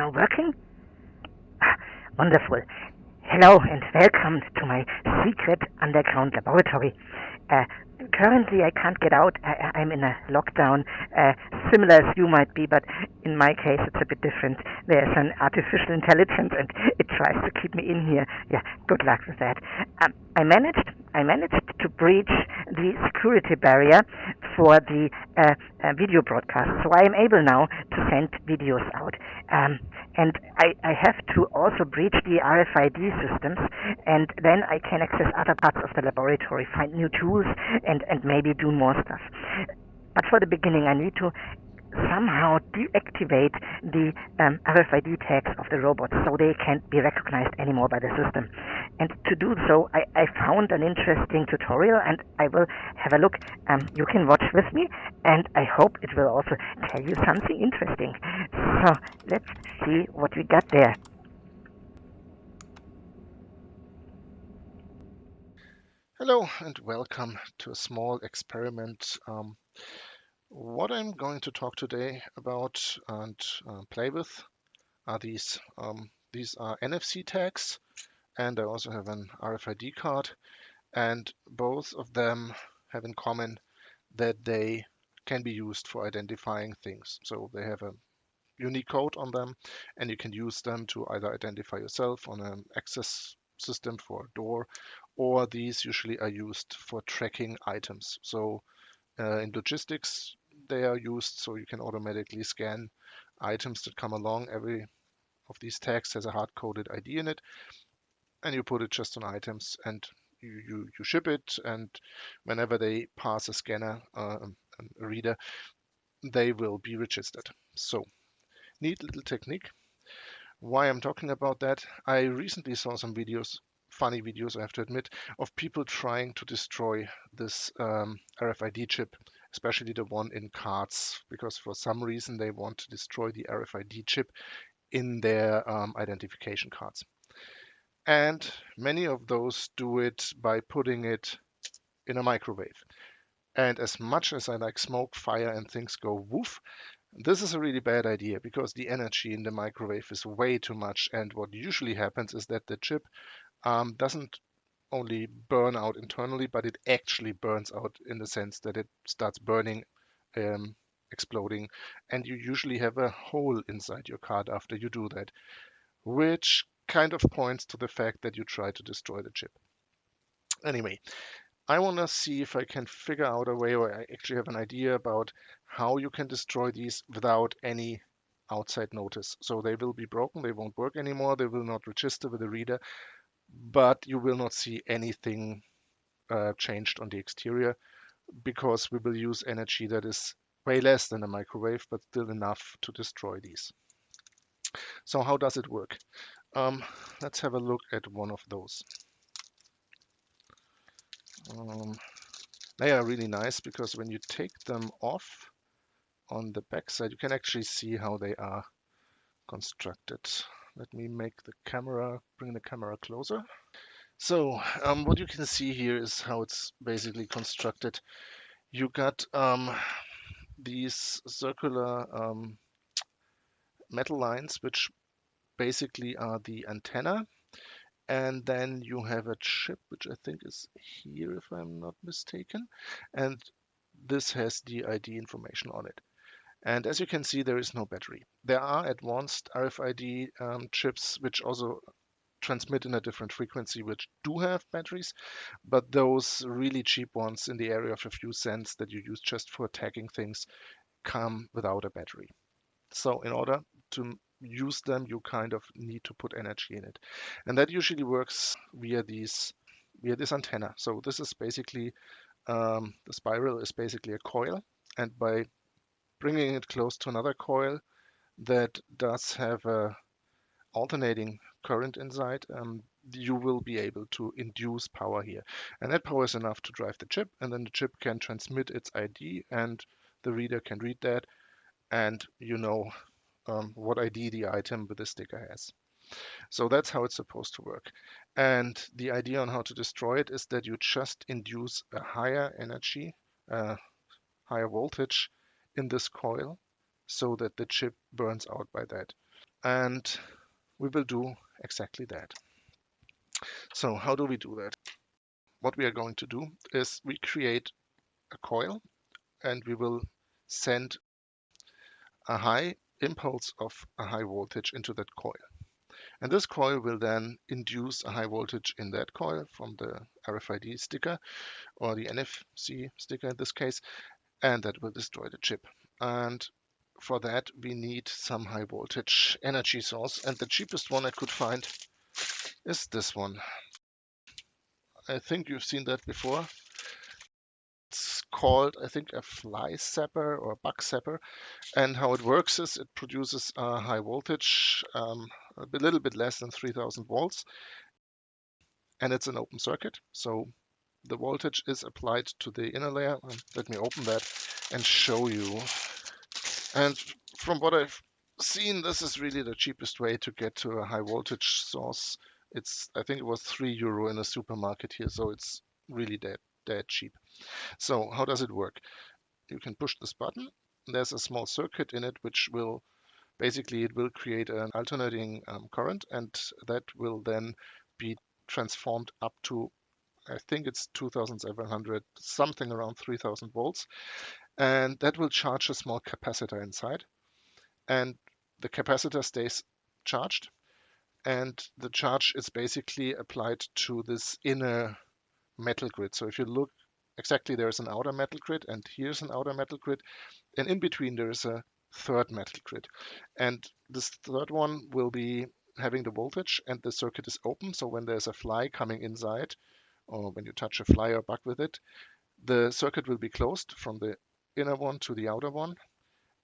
now working? Ah, wonderful. Hello and welcome to my secret underground laboratory. Uh, Currently, I can't get out. I'm in a lockdown, similar as you might be, but in my case, it's a bit different. There's an artificial intelligence, and it tries to keep me in here. Yeah, good luck with that. I managed to breach the security barrier for the video broadcast, so I am able now to send videos out. And I have to also breach the RFID systems, and then I can access other parts of the laboratory, find new tools, and maybe do more stuff. But for the beginning, I need to somehow deactivate the RFID tags of the robots so they can't be recognized anymore by the system. And to do so, I found an interesting tutorial, and I will have a look. You can watch with me, and I hope it will also tell you something interesting. So let's see what we got there. Hello and welcome to a small experiment. What I'm going to talk today about and play with are these. These are NFC tags, and I also have an RFID card, and both of them have in common that they can be used for identifying things. So they have a unique code on them, and you can use them to either identify yourself on an access system for a door, or these usually are used for tracking items. So in logistics, they are used so you can automatically scan items that come along. Every of these tags has a hard-coded ID in it, and you put it just on items, and you ship it, and whenever they pass a scanner, a reader, they will be registered. So neat little technique. Why I'm talking about that, I recently saw some videos, funny videos I have to admit, of people trying to destroy this RFID chip, especially the one in cards, because for some reason they want to destroy the RFID chip in their identification cards. And many of those do it by putting it in a microwave. And as much as I like smoke, fire, and things go woof, this is a really bad idea because the energy in the microwave is way too much. And what usually happens is that the chip doesn't only burn out internally, but it actually burns out in the sense that it starts burning, um, exploding, and you usually have a hole inside your card after you do that, which kind of points to the fact that you try to destroy the chip. Anyway, I want to see if I can figure out a way, or I actually have an idea about how you can destroy these without any outside notice. So they will be broken, they won't work anymore, they will not register with the reader, but you will not see anything changed on the exterior because we will use energy that is way less than a microwave, but still enough to destroy these. So how does it work? Let's have a look at one of those. Um, they are really nice because when you take them off on the back side, you can actually see how they are constructed. Let me bring the camera closer. So what you can see here is how it's basically constructed. You got these circular metal lines, which basically are the antenna. And then you have a chip, which I think is here, if I'm not mistaken. And this has the ID information on it. And as you can see, there is no battery. There are advanced RFID chips, which also transmit in a different frequency, which do have batteries, but those really cheap ones in the area of a few cents that you use just for tagging things come without a battery. So in order to use them, you kind of need to put energy in it. And that usually works via this antenna. So this is basically the spiral is basically a coil, and by bringing it close to another coil that does have a alternating current inside, you will be able to induce power here. And that power is enough to drive the chip, and then the chip can transmit its ID, and the reader can read that, and you know what ID the item with the sticker has. So that's how it's supposed to work. And the idea on how to destroy it is that you just induce a higher energy, higher voltage in this coil so that the chip burns out by that. and we will do exactly that. So how do we do that? What we are going to do is we create a coil, and we will send a high impulse of a high voltage into that coil. And this coil will then induce a high voltage in that coil from the RFID sticker or the NFC sticker in this case, and that will destroy the chip. And for that, we need some high voltage energy source. And the cheapest one I could find is this one. I think you've seen that before. It's called, I think, a fly zapper or a bug zapper. And how it works is it produces a high voltage, a little bit less than 3000 volts, and it's an open circuit. So the voltage is applied to the inner layer. Let me open that and show you. And from what I've seen, this is really the cheapest way to get to a high voltage source. I think it was €3 in a supermarket here, so it's really dead cheap. So how does it work? You can push this button. There's a small circuit in it which will basically it will create an alternating current, and that will then be transformed up to, I think it's 2700, something around 3000 volts, and that will charge a small capacitor inside, and the capacitor stays charged, and the charge is basically applied to this inner metal grid. So if you look exactly, there's an outer metal grid, and here's an outer metal grid, and in between there is a third metal grid, and this third one will be having the voltage, and the circuit is open. So when there's a fly coming inside, or when you touch a fly or bug with it, the circuit will be closed from the inner one to the outer one,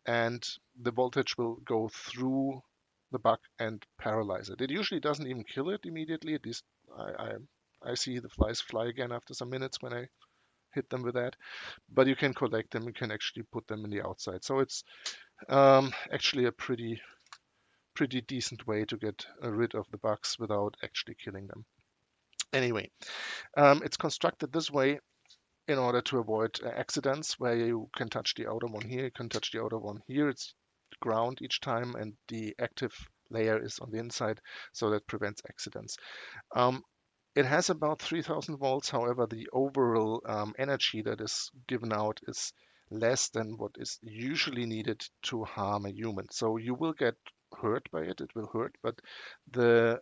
and the voltage will go through the bug and paralyze it. It usually doesn't even kill it immediately. At least I see the flies fly again after some minutes when I hit them with that. But you can collect them. You can actually put them in the outside. So it's actually a pretty decent way to get rid of the bugs without actually killing them. Anyway, it's constructed this way in order to avoid accidents where you can touch the outer one here, you can touch the outer one here. It's ground each time, and the active layer is on the inside, so that prevents accidents. It has about 3000 volts. However, the overall energy that is given out is less than what is usually needed to harm a human. So you will get hurt by it. It will hurt, but the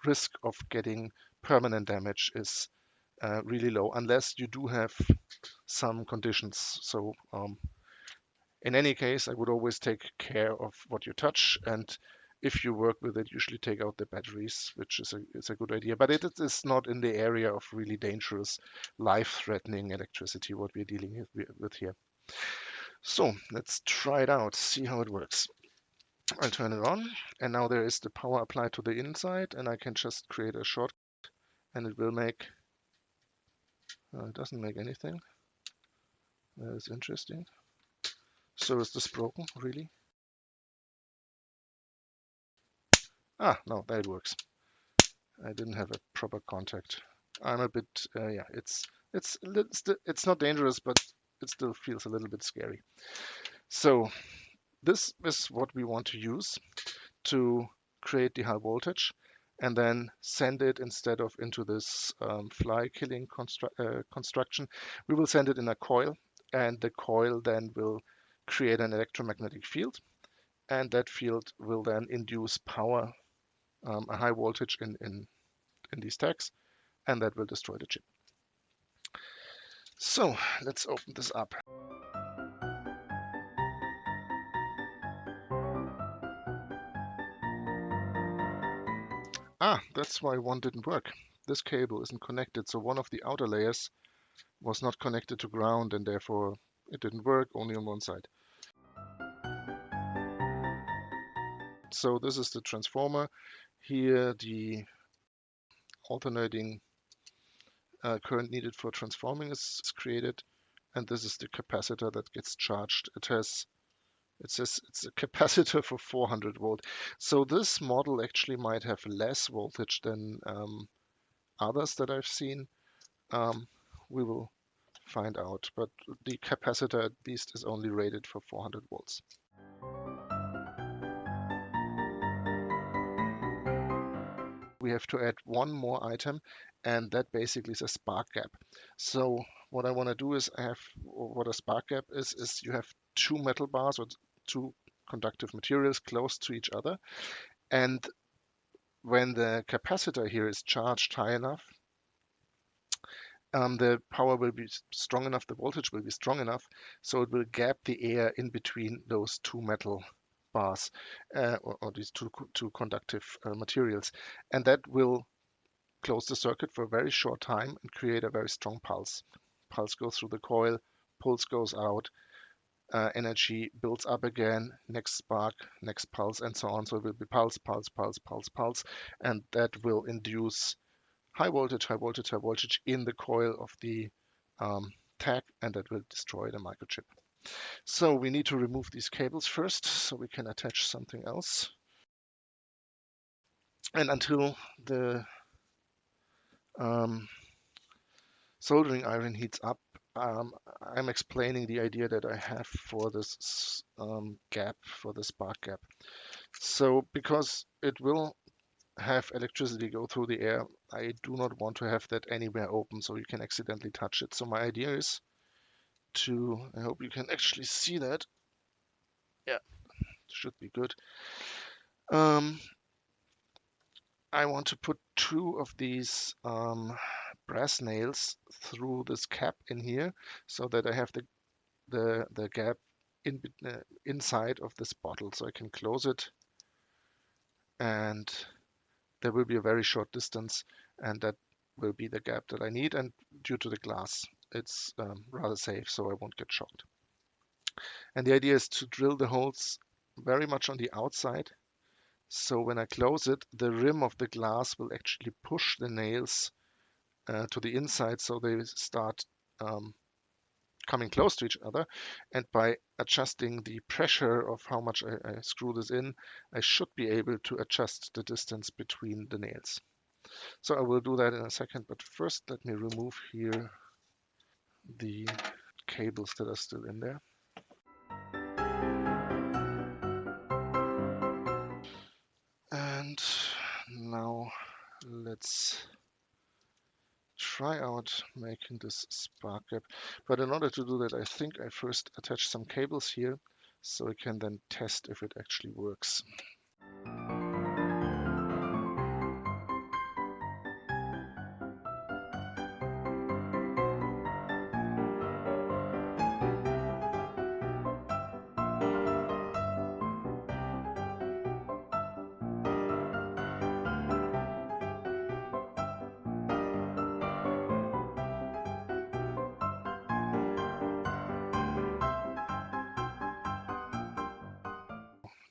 risk of getting permanent damage is really low, unless you do have some conditions. So in any case, I would always take care of what you touch, and if you work with it, usually take out the batteries, which is a good idea. But it is not in the area of really dangerous, life-threatening electricity what we're dealing with here. So let's try it out, see how it works. I'll turn it on, and now there is the power applied to the inside, and I can just create a shortcut, and it will make. It doesn't make anything. That is interesting. So is this broken, really? Ah, no, that works. I didn't have a proper contact. I'm a bit, yeah, it's not dangerous, but it still feels a little bit scary. So this is what we want to use to create the high voltage, and then send it, instead of into this fly killing construction, we will send it in a coil, and the coil then will create an electromagnetic field, and that field will then induce power, a high voltage in these tags, and that will destroy the chip. So let's open this up. Ah, that's why one didn't work. This cable isn't connected, so one of the outer layers was not connected to ground, and therefore it didn't work, only on one side. So this is the transformer. Here the alternating current needed for transforming is created, and this is the capacitor that gets charged. It says it's a capacitor for 400 volt. So this model actually might have less voltage than others that I've seen. We will find out, but the capacitor at least is only rated for 400 volts. we have to add one more item, and that basically is a spark gap. So what I want to do is what a spark gap is you have two metal bars or two conductive materials close to each other, and when the capacitor here is charged high enough, the power will be strong enough, the voltage will be strong enough, so it will gap the air in between those two metal bars, or these two conductive materials, and that will close the circuit for a very short time and create a very strong pulse. Pulse goes through the coil, pulse goes out, energy builds up again, next spark, next pulse, and so on. So it will be pulse, pulse, pulse, pulse, pulse, and that will induce high voltage, high voltage, high voltage in the coil of the tag, and that will destroy the microchip. So we need to remove these cables first so we can attach something else. And until the soldering iron heats up, I'm explaining the idea that I have for this gap, for the spark gap. So because it will have electricity go through the air, I do not want to have that anywhere open so you can accidentally touch it. So my idea is I hope you can actually see that. Yeah, should be good. I want to put two of these brass nails through this cap in here so that I have the gap inside of this bottle, so I can close it, and there will be a very short distance, and that will be the gap that I need. And due to the glass, it's rather safe, so I won't get shocked. And the idea is to drill the holes very much on the outside, so when I close it, the rim of the glass will actually push the nails to the inside, so they start coming close to each other. And by adjusting the pressure of how much I screw this in, I should be able to adjust the distance between the nails. So I will do that in a second, but first let me remove here the cables that are still in there. And now let's try out making this spark gap. But in order to do that, I think I first attach some cables here so I can then test if it actually works.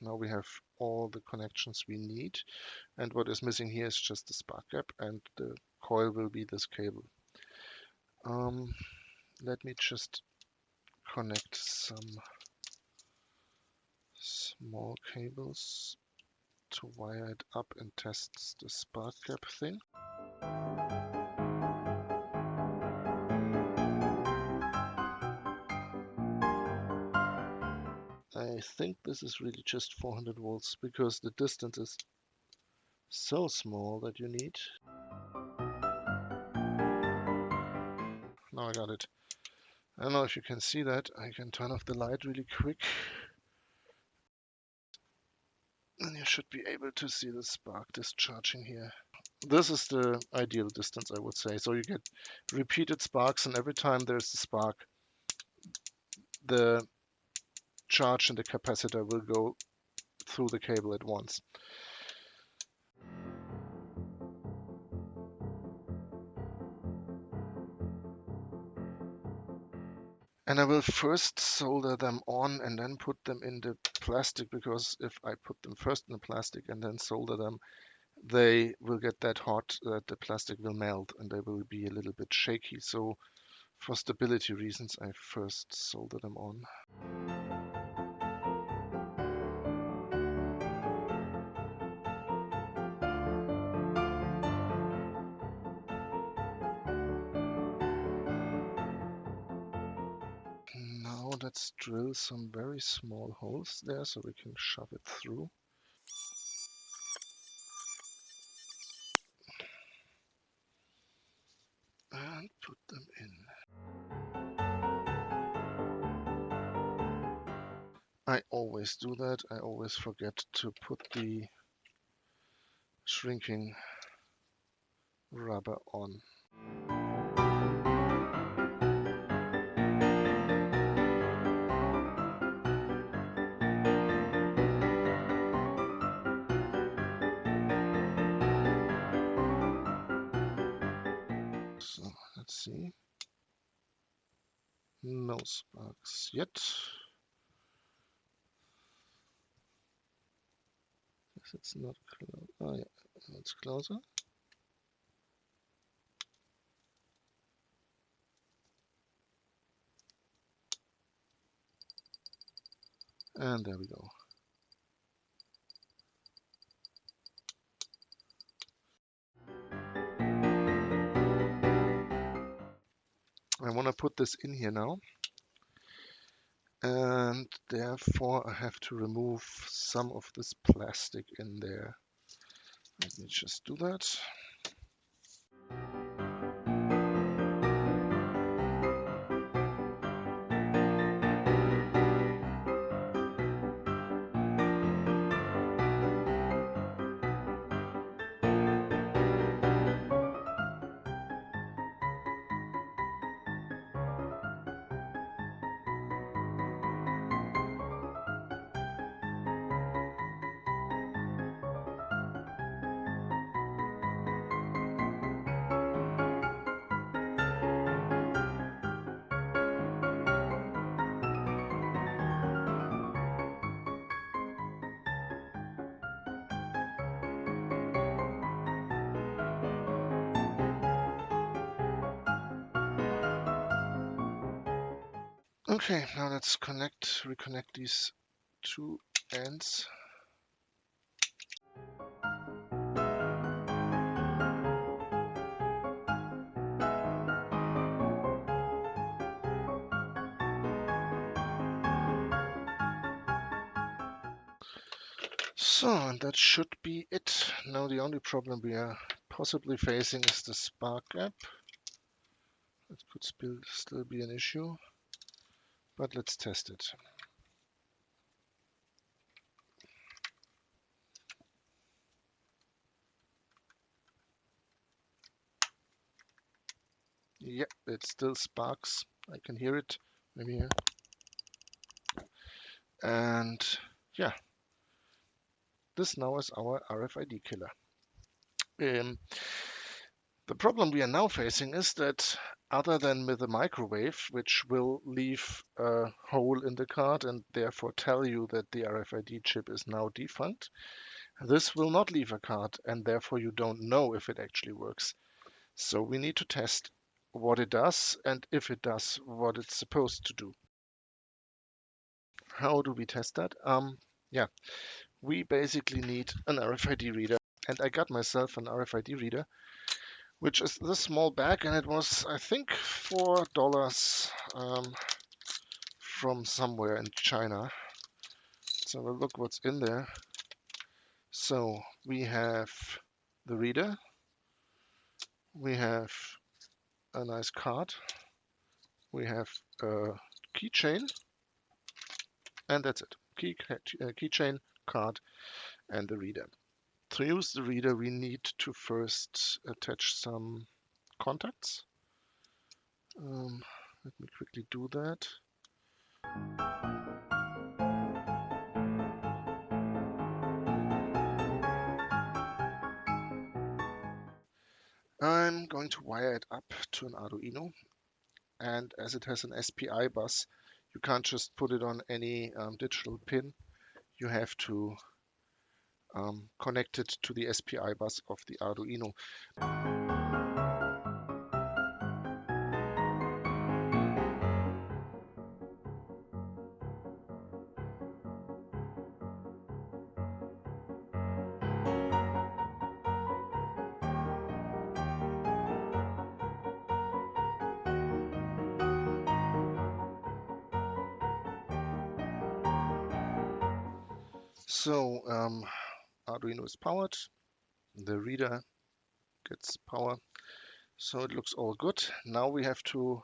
Now we have all the connections we need, and what is missing here is just the spark gap, and the coil will be this cable. Let me just connect some small cables to wire it up and test the spark gap thing. I think this is really just 400 volts because the distance is so small that you need. Now I got it. I don't know if you can see that. I can turn off the light really quick. And you should be able to see the spark discharging here. This is the ideal distance, I would say. So you get repeated sparks, and every time there's a spark, the charge in the capacitor will go through the cable at once. And I will first solder them on and then put them in the plastic, because if I put them first in the plastic and then solder them, they will get that hot that the plastic will melt and they will be a little bit shaky. So for stability reasons, I first solder them on. Now let's drill some very small holes there so we can shove it through. and put them in. I always do that. I always forget to put the shrinking rubber on. So let's see. No sparks yet. Guess it's not close. Oh yeah, it's closer. And there we go. I want to put this in here now, and therefore I have to remove some of this plastic in there. Let me just do that. Okay, now let's reconnect these two ends. So, and that should be it. Now the only problem we are possibly facing is the spark gap. That could still be an issue, but let's test it. Yep, it still sparks. I can hear it. Maybe here. And yeah, this now is our RFID killer. The problem we are now facing is that other than with the microwave, which will leave a hole in the card and therefore tell you that the RFID chip is now defunct, this will not leave a card and therefore you don't know if it actually works. So we need to test what it does and if it does what it's supposed to do. How do we test that? Yeah, we basically need an RFID reader, and I got myself an RFID reader, which is this small bag, and it was, I think, $4 from somewhere in China. Let's have a look what's in there. So we have the reader, we have a nice card, we have a keychain, and that's it. Keychain, card, and the reader. To use the reader, we need to first attach some contacts. Let me quickly do that. I'm going to wire it up to an Arduino, and as it has an SPI bus, you can't just put it on any digital pin. You have to connect it to the SPI bus of the Arduino. So Arduino is powered, the reader gets power, So it looks all good. Now we have to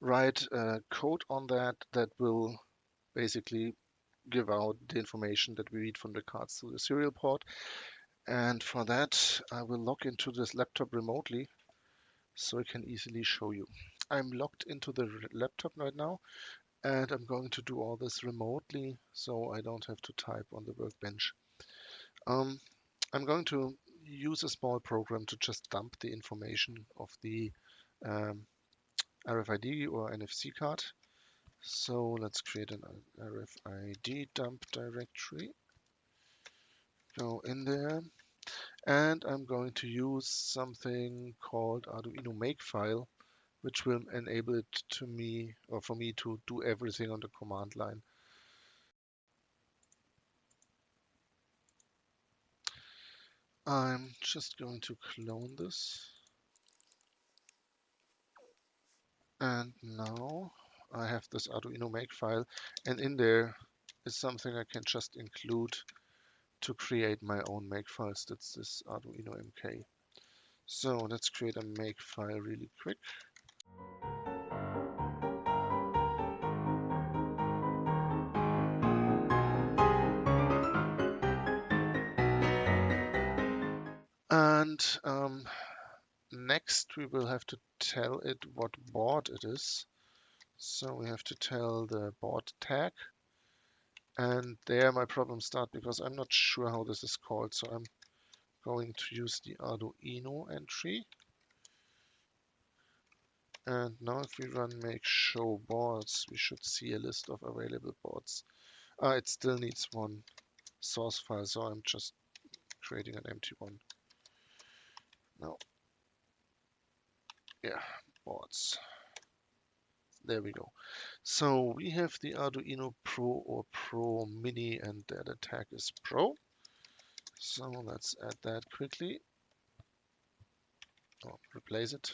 write a code on that will basically give out the information that we read from the cards through the serial port. And for that, I will log into this laptop remotely so I can easily show you. I'm logged into the laptop right now, and I'm going to do all this remotely so I don't have to type on the workbench. I'm going to use a small program to just dump the information of the um, RFID or NFC card. So let's create an RFID dump directory. Go in there, and I'm going to use something called Arduino Makefile, which will enable it to me or for me to do everything on the command line. I'm just going to clone this. And now I have this Arduino Makefile, and in there is something I can just include to create my own makefiles. That's this Arduino MK. So let's create a makefile really quick. And next we will have to tell it what board it is. So we have to tell the board tag. And there my problems start because I'm not sure how this is called. So I'm going to use the Arduino entry. And now if we run make show boards, we should see a list of available boards. It still needs one source file, so I'm just creating an empty one. Now, yeah, boards. There we go. So we have the Arduino Pro or Pro Mini, and the tag is Pro. So let's add that quickly. Oh, replace it.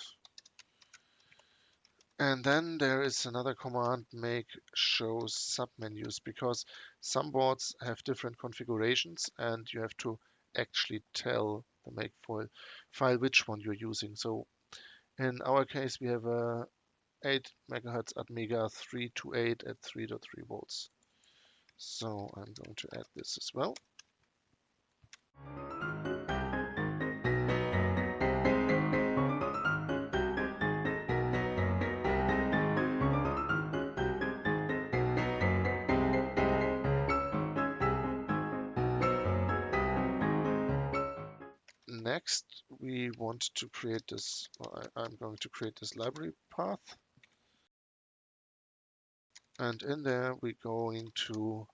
And then there is another command, make show submenus, because some boards have different configurations and you have to actually tell the makefile which one you're using. So in our case, we have a 8 megahertz Atmega 328 at 3.3 volts. So I'm going to add this as well. Next, we want to create this, I'm going to create this library path. And in there, we're going to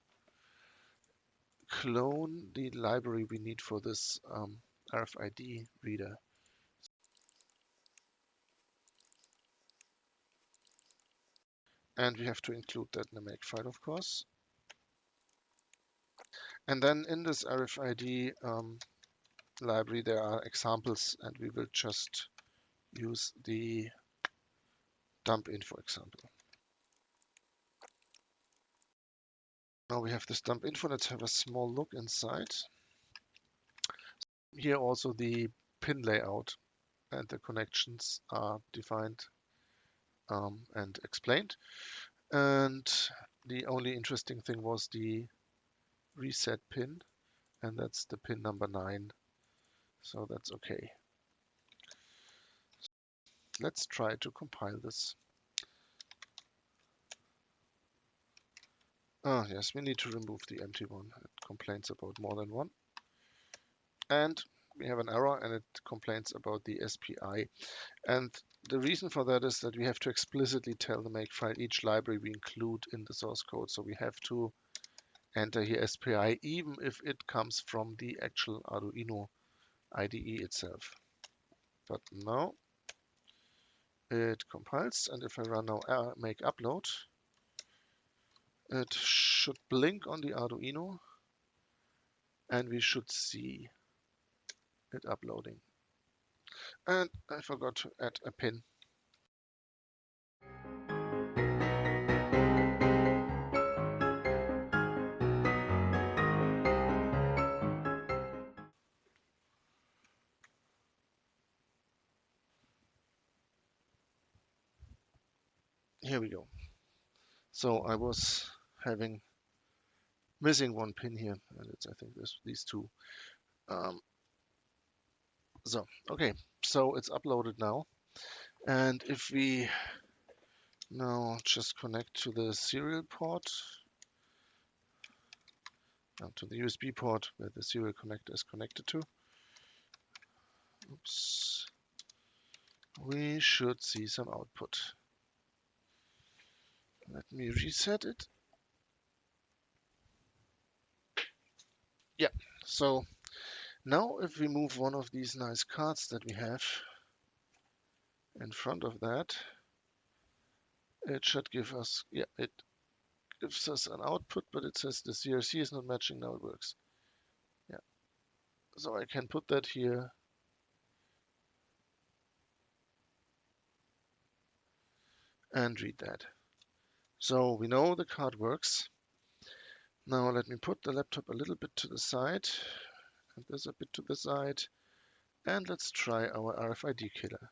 clone the library we need for this RFID reader. And we have to include that in the makefile, of course. And then in this RFID library, there are examples, and we will just use the dump info example. Now we have this dump info. Let's have a small look inside. Here also the pin layout and the connections are defined and explained. And the only interesting thing was the reset pin, and that's the pin number 9. So that's okay. Let's try to compile this. Ah, yes, we need to remove the empty one. It complains about more than one. And we have an error, and it complains about the SPI. And the reason for that is that we have to explicitly tell the makefile each library we include in the source code. So we have to enter here SPI, even if it comes from the actual Arduino IDE itself. But now it compiles, and if I run now make upload, it should blink on the Arduino, and we should see it uploading. And I forgot to add a pin. here we go. So I was missing one pin here, and it's, I think, these two. Um, okay, so it's uploaded now. And if we now just connect to the serial port, to the USB port where the serial connector is connected to, oops, we should see some output. Let me reset it. Yeah, so now if we move one of these nice cards that we have in front of that, it should give us, yeah, it gives us an output, but it says the CRC is not matching. Now it works. Yeah, so I can put that here and read that. So we know the card works. Now let me put the laptop a little bit to the side and this a bit to the side, and let's try our RFID killer.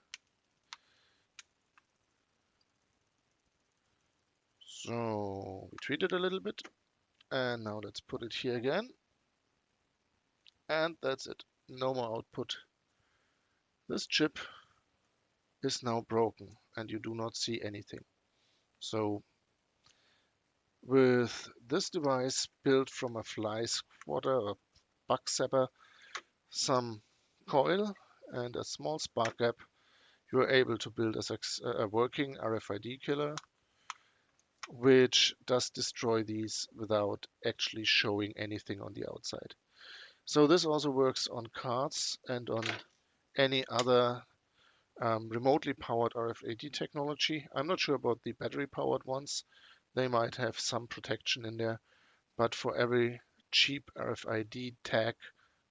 So we treat it a little bit, and now let's put it here again, and that's it. No more output. This chip is now broken and you do not see anything. So with this device built from a fly swatter or bug zapper, some coil and a small spark gap, you are able to build a working RFID killer which does destroy these without actually showing anything on the outside. So this also works on cards and on any other remotely powered RFID technology. I'm not sure about the battery powered ones. They might have some protection in there, but for every cheap RFID tag,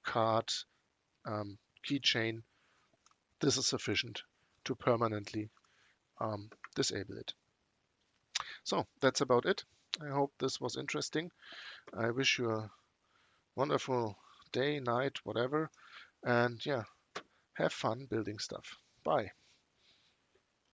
card, keychain, this is sufficient to permanently disable it. So that's about it. I hope this was interesting. I wish you a wonderful day, night, whatever, and yeah, have fun building stuff. Bye.